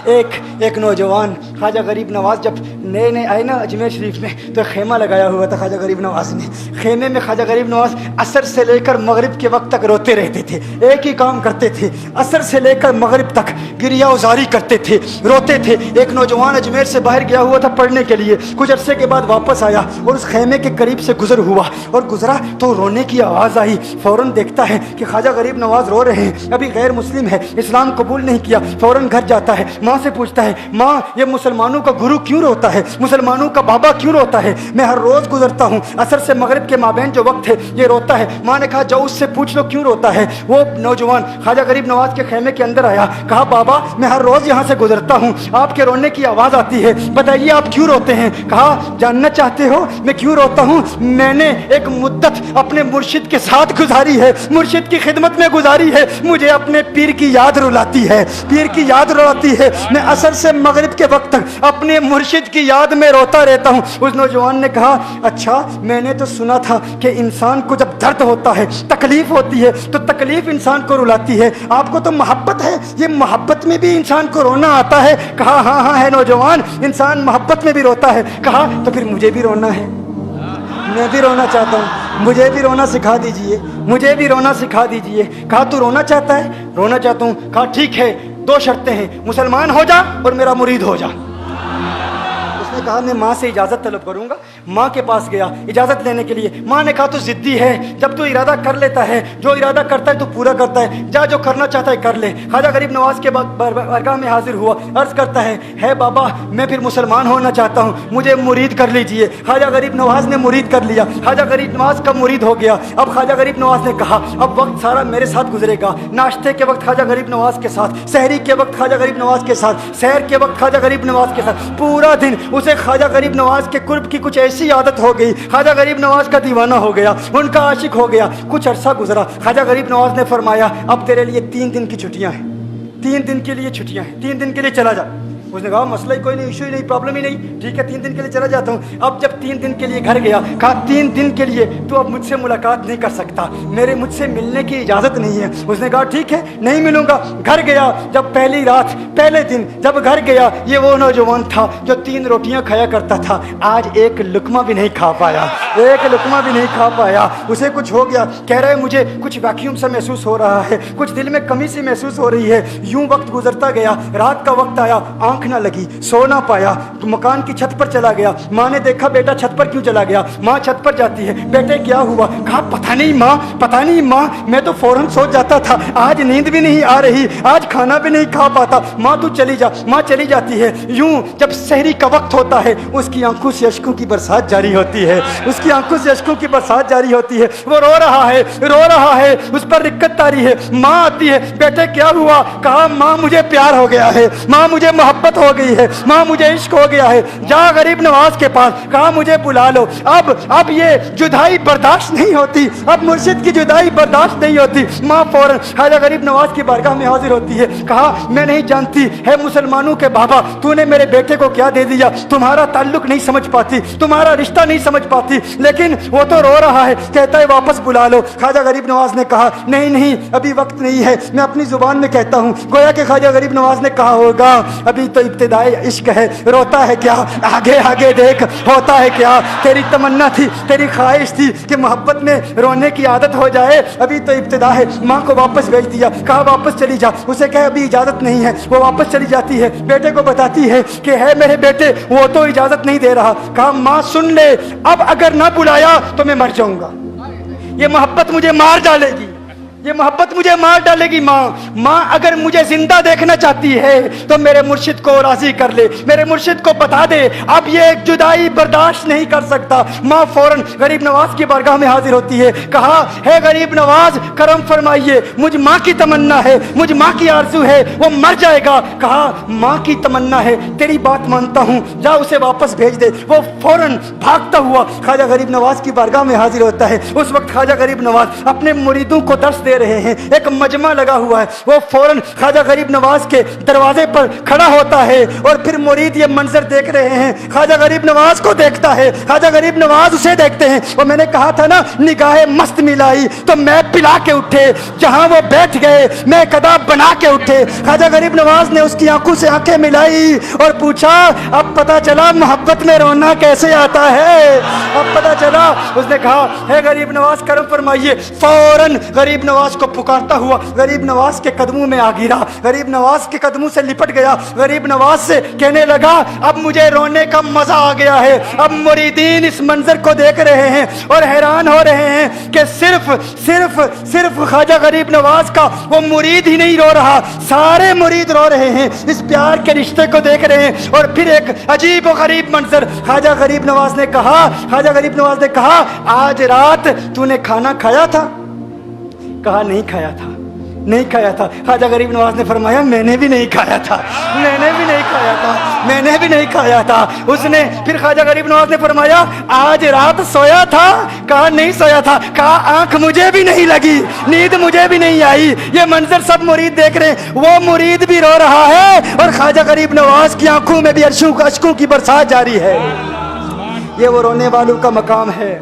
एक नौजवान ख्वाजा गरीब नवाज जब नए नए आए ना अजमेर शरीफ में, तो खेमा लगाया हुआ था ख्वाजा गरीब नवाज ने। खेमे में ख्वाजा गरीब नवाज असर से लेकर मगरिब के वक्त तक रोते रहते थे, एक ही काम करते थे, असर से लेकर मगरिब तक गिरिया उजारी करते थे, रोते थे। एक नौजवान अजमेर से बाहर गया हुआ था पढ़ने के लिए, कुछ अरसे के बाद वापस आया और उस खेमे के करीब से गुजर हुआ और गुजरा तो रोने की आवाज़ आई। फ़ौरन देखता है कि ख्वाजा गरीब नवाज रो रहे हैं, अभी गैर मुस्लिम है, इस्लाम कबूल नहीं किया। फ़ौरन घर जाता है, माँ से पूछता है, माँ ये मुसलमानों का गुरु क्यों रोता है, मुसलमानों का बाबा क्यों रोता है? मैं हर रोज़ गुजरता हूँ, असर से मगरिब के माबैन जो वक्त है ये रोता है। माँ ने कहा जाओ उससे पूछ लो क्यों रोता है। वो नौजवान ख्वाजा गरीब नवाज के खेमे के अंदर आया, कहा बाबा मैं हर रोज़ यहाँ से गुजरता हूँ, आपके रोने की आवाज़ आती है, बताइए आप क्यों रोते हैं? कहा जानना चाहते हो मैं क्यों रोता हूँ? मैंने एक मुद्दत अपने मुर्शिद के साथ गुजारी है, मुर्शिद की खिदमत में गुजारी है, मुझे अपने पीर की याद रुलाती है, पीर की याद रुलाती है। मैं असर से मगरिब के वक्त तक अपने मुर्शिद की याद में रोता रहता हूँ। उस नौजवान ने कहा अच्छा मैंने तो सुना था कि इंसान को जब दर्द होता है, तकलीफ होती है, तो तकलीफ इंसान को रुलाती है, आपको तो मोहब्बत है, ये मोहब्बत में भी इंसान को रोना आता है? कहा हाँ हाँ है नौजवान, इंसान मोहब्बत में भी रोता है। कहा तो फिर मुझे भी रोना है, मैं भी रोना चाहता हूँ, मुझे भी रोना सिखा दीजिए, मुझे भी रोना सिखा दीजिए। कहा तू रोना चाहता है? रोना चाहता हूँ। कहा ठीक है, दो शर्तें हैं, मुसलमान हो जा और मेरा मुरीद हो जा। उसने कहा मैं माँ से इजाज़त तलब करूँगा। माँ के पास गया इजाज़त लेने के लिए। माँ ने कहा तो ज़िद्दी है, जब तू इरादा कर लेता है, जो इरादा करता है तो पूरा करता है, जा जो करना चाहता है कर ले। ख्वाजा गरीब नवाज के बारगाह में हाजिर हुआ, अर्ज़ करता है बाबा मैं फिर मुसलमान होना चाहता हूँ, मुझे मुरीद कर लीजिए। ख्वाजा गरीब नवाज ने मुरीद कर लिया, ख्वाजा गरीब नवाज का मुरीद हो गया। अब ख्वाजा गरीब नवाज ने कहा अब वक्त सारा मेरे साथ गुजरेगा, नाश्ते के वक्त ख्वाजा गरीब नवाज के साथ, सहरी के वक्त ख्वाजा गरीब नवाज के साथ, सैर के वक्त ख्वाजा गरीब नवाज के साथ, पूरा दिन उसे ख्वाजा गरीब नवाज के कुर्ब की कुछ ऐसी आदत हो गई, ख्वाजा गरीब नवाज का दीवाना हो गया, उनका आशिक हो गया। कुछ अरसा गुजरा, ख्वाजा गरीब नवाज ने फरमाया अब तेरे लिए 3 दिन की छुट्टियां हैं, 3 दिन के लिए छुट्टियां हैं, 3 दिन के लिए चला जा। उसने कहा मसला ही कोई नहीं, इशू ही नहीं, प्रॉब्लम ही नहीं, ठीक है 3 दिन के लिए चला जाता हूँ। अब जब 3 दिन के लिए घर गया, कहा 3 दिन के लिए तू अब मुझसे मुलाकात नहीं कर सकता, मेरे मुझसे मिलने की इजाज़त नहीं है। उसने कहा ठीक है नहीं मिलूंगा। घर गया, जब पहली रात पहले दिन जब घर गया, ये वो नौजवान था जो 3 रोटियां खाया करता था, आज एक लुकमा भी नहीं खा पाया, एक लुकमा भी नहीं खा पाया। उसे कुछ हो गया, कह रहा है मुझे कुछ वैक्यूम सा महसूस हो रहा है, कुछ दिल में कमी सी महसूस हो रही है। यूं वक्त गुजरता गया, रात का वक्त आया, आंख ना लगी, सो ना पाया, तो मकान की छत पर चला गया। माँ ने देखा बेटा छत पर क्यों चला गया? माँ छत पर जाती है, बेटे क्या हुआ? कहा पता नहीं माँ, पता नहीं माँ, मैं तो फौरन सो जाता था, आज नींद भी नहीं आ रही, आज खाना भी नहीं खा पाता। माँ तू चली जा। माँ चली जाती है। यूं जब सहरी का वक्त होता है, उसकी आंखों से अश्कों की बरसात जारी होती है, उसकी आंखों से अश्कों की बरसात जारी होती है। वो रो रहा है, रो रहा है, उस पर दिक्कत तारी है। माँ आती है, बेटे क्या हुआ? कहा माँ मुझे प्यार हो गया है, माँ मुझे मोहब्बत हो गई है, माँ मुझे इश्क हो गया है, जा गरीब नवाज के पास, कहा मुझे बुला लो। अब ये जुदाई बर्दाश्त नहीं होती, अब मुर्शिद की जुदाई बर्दाश्त नहीं होती। माँ फौरन ख्वाजा गरीब नवाज की बारगाह में हाजिर होती है। कहा मैं नहीं जानती है मुसलमानों के बाबा, तूने मेरे बेटे को क्या दे दिया, तुम्हारा ताल्लुक नहीं समझ पाती, तुम्हारा रिश्ता नहीं समझ पाती, लेकिन वो तो रो रहा है, कहता है वापस बुला लो। ख्वाजा गरीब नवाज ने कहा नहीं नहीं अभी वक्त नहीं है, मैं अपनी जुबान में कहता हूँ। गोया कि ख्वाजा गरीब नवाज ने कहा होगा अभी तो इब्तिदाई इश्क है, रोता है क्या, आगे आगे देख होता है क्या। तेरी तमन्ना थी, तेरी ख्वाहिश थी कि मोहब्बत में रोने की आदत हो जाए, अभी तो इब्तिदा है। माँ को वापस भेज दिया, कहा वापस चली जा। उसे कहा अभी इजाज़त नहीं है, वो वापस चली जाती है। बेटे को बताती है कि है मेरे बेटे, वो तो इजाज़त नहीं दे रहा। कहा माँ सुन ले, अब अगर ना बुलाया तो मैं मर जाऊंगा, ये मोहब्बत मुझे मार डालेगी, ये मोहब्बत मुझे मार डालेगी। माँ अगर मुझे जिंदा देखना चाहती है तो मेरे मुर्शिद को राजी कर ले, मेरे मुर्शिद को बता दे अब ये जुदाई बर्दाश्त नहीं कर सकता। माँ फौरन गरीब नवाज की बारगाह में हाजिर होती है। कहा है गरीब नवाज करम फरमाइए, मुझ माँ की तमन्ना है, मुझ माँ की आरज़ू है, वो मर जाएगा। कहा माँ की तमन्ना है, तेरी बात मानता हूँ, जा उसे वापस भेज दे। वो फौरन भागता हुआ ख्वाजा गरीब नवाज की बारगाह में हाजिर होता है। उस वक्त ख्वाजा गरीब नवाज अपने मुरीदों को दर्स دے رہے ہیں, ایک مجمع لگا ہوا ہے. وہ فوراً خواجہ غریب نواز کے دروازے پر کھڑا ہوتا ہے اور پھر مرید یہ منظر دیکھ رہے ہیں. خواجہ غریب نواز کو دیکھتا ہے, خواجہ غریب نواز اسے دیکھتے ہیں. اور میں نے کہا تھا نا نگاہ مست ملائی تو میں پلا کے اٹھے, جہاں وہ بیٹھ گئے میں قدا بنا کے اٹھے. خواجہ غریب نواز نے اس کی آنکھوں سے آنکھیں ملائی اور پوچھا اب پتا چلا محبت میں رونا کیسے آتا ہے, اب پتا چلا. اس نے کہا ہے غریب نواز کرم فرمائیے. فوراً غریب نواز کو پکارتا ہوا غریب نواز کے قدموں میں آ گرا, غریب نواز کے قدموں سے لپٹ گیا. غریب نواز سے کہنے لگا اب مجھے رونے کا مزہ آ گیا ہے. اب مریدین اس منظر کو دیکھ رہے ہیں اور حیران ہو رہے ہیں کہ صرف خواجہ غریب نواز کا وہ مرید ہی نہیں رو رہا, سارے مرید رو رہے ہیں, اس پیار کے رشتے کو دیکھ رہے ہیں. اور پھر ایک عجیب و غریب منظر, خواجہ غریب نواز نے کہا آج رات تو نے کھانا کھایا تھا؟ کہا نہیں کھایا تھا, نہیں کھایا تھا. خواجہ غریب نواز نے فرمایا میں نے بھی نہیں کھایا تھا, میں نے بھی نہیں کھایا تھا, میں نے بھی نہیں کھایا تھا. اس نے پھر خواجہ غریب نواز نے فرمایا آج رات سویا تھا؟ کہا نہیں سویا تھا. کہا آنکھ مجھے بھی نہیں لگی, نیند مجھے بھی نہیں آئی. یہ منظر سب مرید دیکھ رہے ہیں, وہ مرید بھی رو رہا ہے اور خواجہ غریب نواز کی آنکھوں میں بھی اشکوں کی برسات جاری ہے. یہ وہ رونے والوں کا مقام ہے.